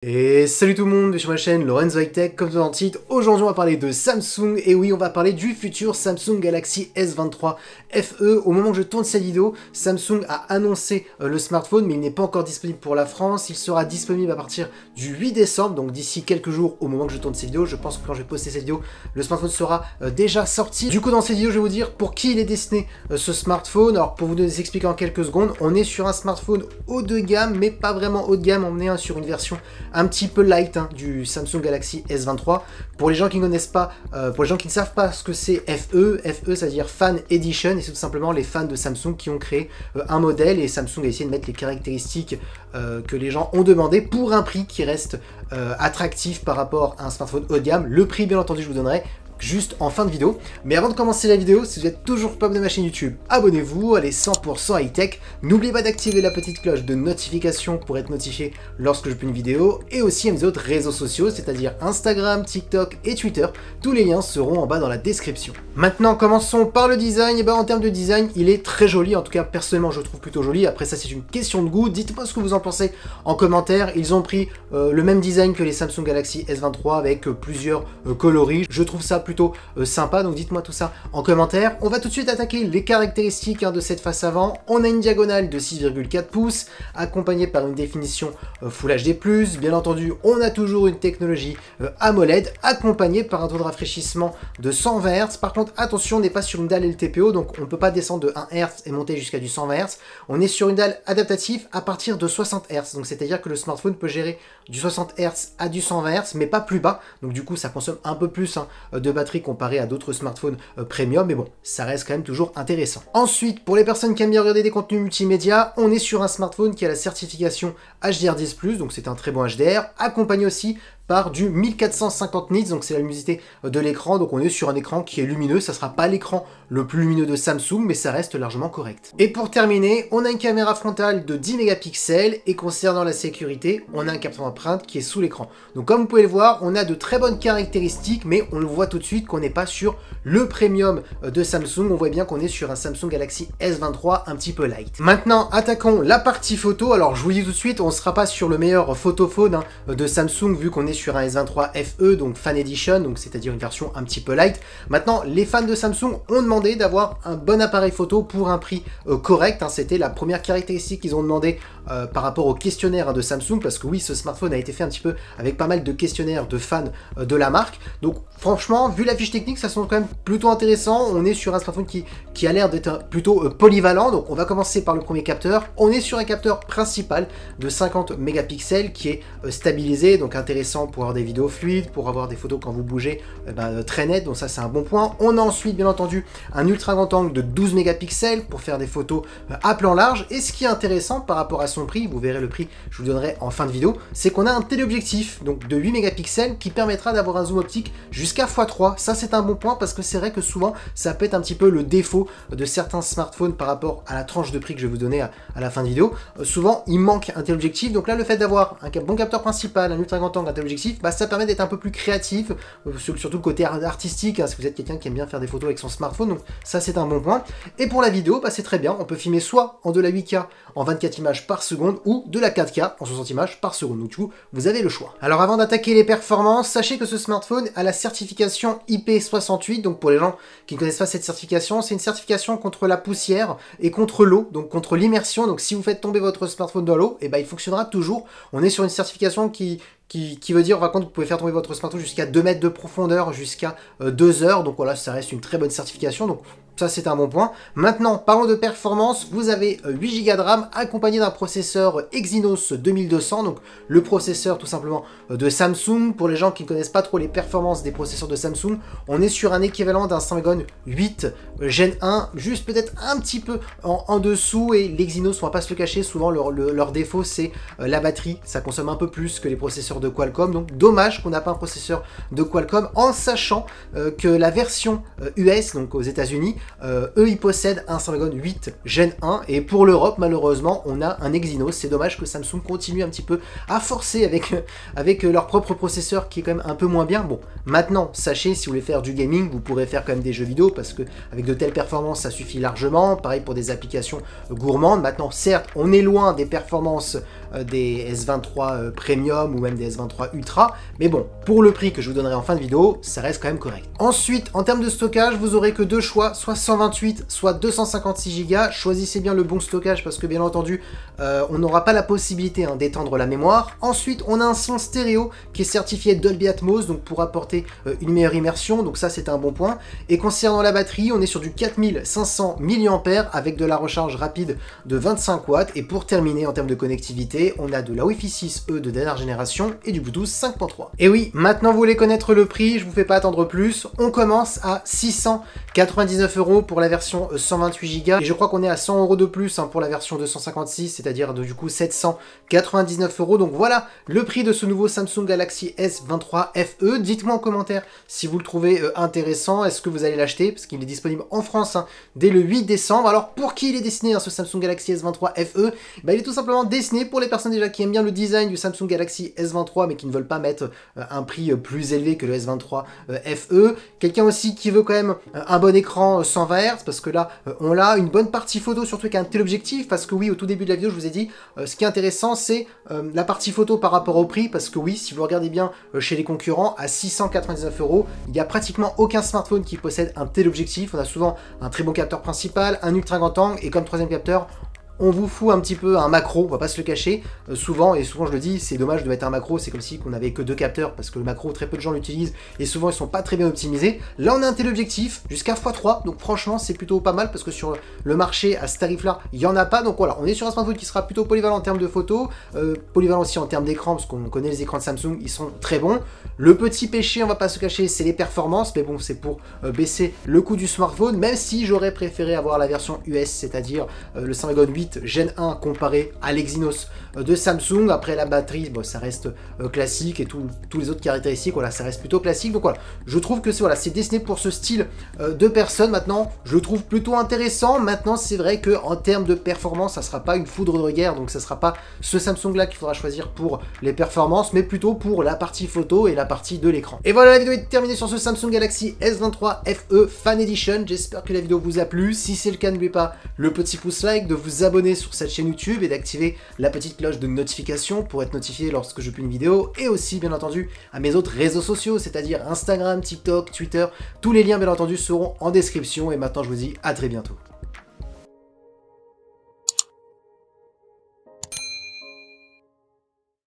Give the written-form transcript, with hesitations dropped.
Et salut tout le monde, sur ma chaîne Lorenzo High Tech, comme dans le titre. Aujourd'hui on va parler de Samsung, et oui on va parler du futur Samsung Galaxy S23 FE. Au moment où je tourne cette vidéo, Samsung a annoncé le smartphone, mais il n'est pas encore disponible pour la France. Il sera disponible à partir du 8 décembre, donc d'ici quelques jours au moment que je tourne cette vidéo. Je pense que quand je vais poster cette vidéo, le smartphone sera déjà sorti. Du coup dans cette vidéo je vais vous dire pour qui il est destiné ce smartphone. Alors pour vous expliquer en quelques secondes, on est sur un smartphone haut de gamme, mais pas vraiment haut de gamme, on est sur une version un petit peu light du Samsung Galaxy S23. Pour les gens qui ne connaissent pas, pour les gens qui ne savent pas ce que c'est FE, ça veut dire Fan Edition, et c'est tout simplement les fans de Samsung qui ont créé un modèle, et Samsung a essayé de mettre les caractéristiques que les gens ont demandé pour un prix qui reste attractif par rapport à un smartphone haut de gamme. Le prix, bien entendu, je vous donnerai juste en fin de vidéo. Mais avant de commencer la vidéo, si vous n'êtes toujours pas abonné à ma chaîne YouTube, abonnez-vous, allez 100% high-tech. N'oubliez pas d'activer la petite cloche de notification pour être notifié lorsque je publie une vidéo, et aussi à mes autres réseaux sociaux, c'est-à-dire Instagram, TikTok et Twitter. Tous les liens seront en bas dans la description. Maintenant, commençons par le design. Et ben, en termes de design, il est très joli, en tout cas personnellement je le trouve plutôt joli. Après ça, c'est une question de goût. Dites-moi ce que vous en pensez en commentaire. Ils ont pris le même design que les Samsung Galaxy S23 avec plusieurs coloris. Je trouve ça plutôt sympa, donc dites-moi tout ça en commentaire. On va tout de suite attaquer les caractéristiques de cette face avant. On a une diagonale de 6,4 pouces accompagnée par une définition Full HD+. Bien entendu, on a toujours une technologie AMOLED accompagnée par un taux de rafraîchissement de 120 Hz. Par contre, attention, on n'est pas sur une dalle LTPO, donc on ne peut pas descendre de 1 Hz et monter jusqu'à du 120 Hz. On est sur une dalle adaptative à partir de 60 Hz, donc c'est-à-dire que le smartphone peut gérer du 60 Hz à du 120 Hz, mais pas plus bas. Donc du coup, ça consomme un peu plus de batterie comparé à d'autres smartphones premium, mais bon, ça reste quand même toujours intéressant. Ensuite, pour les personnes qui aiment bien regarder des contenus multimédia, on est sur un smartphone qui a la certification HDR10+, donc c'est un très bon HDR, accompagné aussi par du 1450 nits, donc c'est la luminosité de l'écran, donc on est sur un écran qui est lumineux. Ça sera pas l'écran le plus lumineux de Samsung, mais ça reste largement correct. Et pour terminer, on a une caméra frontale de 10 mégapixels, et concernant la sécurité, on a un capteur d'empreinte qui est sous l'écran. Donc comme vous pouvez le voir, on a de très bonnes caractéristiques, mais on le voit tout de suite qu'on n'est pas sur le premium de Samsung. On voit bien qu'on est sur un Samsung Galaxy S23 un petit peu light. Maintenant, attaquons la partie photo. Alors je vous dis tout de suite, on ne sera pas sur le meilleur photophone de Samsung, vu qu'on est sur un S23 FE, donc Fan Edition, donc c'est-à-dire une version un petit peu light. Maintenant, les fans de Samsung ont demandé d'avoir un bon appareil photo pour un prix correct. C'était la première caractéristique qu'ils ont demandé par rapport au questionnaire de Samsung, parce que oui, ce smartphone a été fait un petit peu avec pas mal de questionnaires de fans de la marque. Donc franchement, vu la fiche technique, ça semble quand même plutôt intéressant. On est sur un smartphone qui a l'air d'être plutôt polyvalent. Donc on va commencer par le premier capteur. On est sur un capteur principal de 50 mégapixels qui est stabilisé, donc intéressant pour avoir des vidéos fluides, pour avoir des photos quand vous bougez très nettes, donc ça c'est un bon point. On a ensuite bien entendu un ultra grand angle de 12 mégapixels pour faire des photos à plan large, et ce qui est intéressant par rapport à son prix, vous verrez le prix, je vous le donnerai en fin de vidéo, c'est qu'on a un téléobjectif donc de 8 mégapixels qui permettra d'avoir un zoom optique jusqu'à x3. Ça c'est un bon point, parce que c'est vrai que souvent ça peut être un petit peu le défaut de certains smartphones par rapport à la tranche de prix que je vais vous donner à la fin de vidéo. Souvent il manque un téléobjectif, donc là le fait d'avoir un bon capteur principal, un ultra grand angle, un téléobjectif, ça permet d'être un peu plus créatif, surtout le côté artistique, si vous êtes quelqu'un qui aime bien faire des photos avec son smartphone, donc ça c'est un bon point. Et pour la vidéo, c'est très bien, on peut filmer soit en de la 8K en 24 images par seconde, ou de la 4K en 60 images par seconde, donc du coup vous avez le choix. Alors avant d'attaquer les performances, sachez que ce smartphone a la certification IP68, donc pour les gens qui ne connaissent pas cette certification, c'est une certification contre la poussière et contre l'eau, donc contre l'immersion. Donc si vous faites tomber votre smartphone dans l'eau, il fonctionnera toujours. On est sur une certification qui veut dire, par contre, vous pouvez faire tomber votre smartphone jusqu'à 2 mètres de profondeur, jusqu'à 2 heures. Donc voilà, ça reste une très bonne certification. Donc ça, c'est un bon point. Maintenant, parlons de performance. Vous avez 8 Go de RAM accompagné d'un processeur Exynos 2200. Donc le processeur tout simplement de Samsung. Pour les gens qui ne connaissent pas trop les performances des processeurs de Samsung, on est sur un équivalent d'un Snapdragon 8 Gen 1, juste peut-être un petit peu en dessous. Et l'Exynos, on va pas se le cacher, souvent leur défaut, c'est la batterie. Ça consomme un peu plus que les processeurs de Qualcomm. Donc dommage qu'on n'a pas un processeur de Qualcomm, en sachant que la version US, donc aux États-Unis, eux ils possèdent un Snapdragon 8 Gen 1, et pour l'Europe malheureusement on a un Exynos. C'est dommage que Samsung continue un petit peu à forcer avec leur propre processeur qui est quand même un peu moins bien. Bon, maintenant sachez, si vous voulez faire du gaming, vous pourrez faire quand même des jeux vidéo, parce que avec de telles performances ça suffit largement. Pareil pour des applications gourmandes. Maintenant certes on est loin des performances des S23 Premium ou même des S23 Ultra, mais bon, pour le prix que je vous donnerai en fin de vidéo, ça reste quand même correct. Ensuite, en termes de stockage, vous aurez que deux choix, soit 128, soit 256 Go. Choisissez bien le bon stockage parce que bien entendu, on n'aura pas la possibilité d'étendre la mémoire. Ensuite, on a un son stéréo qui est certifié Dolby Atmos, donc pour apporter une meilleure immersion, donc ça c'est un bon point. Et concernant la batterie, on est sur du 4500 mAh avec de la recharge rapide de 25 watts. Et pour terminer, en termes de connectivité, on a de la Wi-Fi 6E de dernière génération et du Bluetooth 5.3. Et oui, maintenant vous voulez connaître le prix, je vous fais pas attendre plus. On commence à 699 € pour la version 128 Go. Et je crois qu'on est à 100 € de plus pour la version 256, c'est-à-dire du coup 799 €. Donc voilà le prix de ce nouveau Samsung Galaxy S23 FE. Dites-moi en commentaire si vous le trouvez intéressant. Est-ce que vous allez l'acheter? Parce qu'il est disponible en France dès le 8 décembre. Alors pour qui il est destiné ce Samsung Galaxy S23 FE? Il est tout simplement destiné pour les personnes déjà qui aiment bien le design du Samsung Galaxy S23 mais qui ne veulent pas mettre un prix plus élevé que le S23 FE. Quelqu'un aussi qui veut quand même un bon écran 120 Hz parce que là on l'a, une bonne partie photo surtout avec un téléobjectif, parce que oui, au tout début de la vidéo je vous ai dit ce qui est intéressant c'est la partie photo par rapport au prix, parce que oui, si vous regardez bien chez les concurrents à 699 €, il n'y a pratiquement aucun smartphone qui possède un téléobjectif. On a souvent un très bon capteur principal, un ultra grand angle et comme troisième capteur on vous fout un petit peu un macro, on va pas se le cacher, souvent, et souvent je le dis, c'est dommage de mettre un macro, c'est comme si on avait que deux capteurs, parce que le macro, très peu de gens l'utilisent, et souvent ils sont pas très bien optimisés. Là on a un téléobjectif, jusqu'à x3, donc franchement c'est plutôt pas mal, parce que sur le marché, à ce tarif-là, il y en a pas, donc voilà, on est sur un smartphone qui sera plutôt polyvalent en termes de photos, polyvalent aussi en termes d'écran, parce qu'on connaît les écrans de Samsung, ils sont très bons. Le petit péché, on va pas se cacher, c'est les performances, mais bon, c'est pour baisser le coût du smartphone, même si j'aurais préféré avoir la version US, c'est-à-dire le Snapdragon 8 Gen 1 comparé à l'Exynos de Samsung. Après la batterie, bon, ça reste classique, et tous les autres caractéristiques, voilà, ça reste plutôt classique. Donc voilà, je trouve que c'est destiné pour ce style de personnes. Maintenant, je le trouve plutôt intéressant. Maintenant, c'est vrai que en termes de performance, ça sera pas une foudre de guerre, donc ça sera pas ce Samsung là qu'il faudra choisir pour les performances, mais plutôt pour la partie photo et la partie de l'écran. Et voilà, la vidéo est terminée sur ce Samsung Galaxy S23 FE Fan Edition. J'espère que la vidéo vous a plu. Si c'est le cas, n'oubliez pas le petit pouce like, de vous abonner sur cette chaîne YouTube et d'activer la petite cloche de notification pour être notifié lorsque je publie une vidéo, et aussi bien entendu à mes autres réseaux sociaux, c'est-à-dire Instagram, TikTok, Twitter. Tous les liens bien entendu seront en description, et maintenant je vous dis à très bientôt.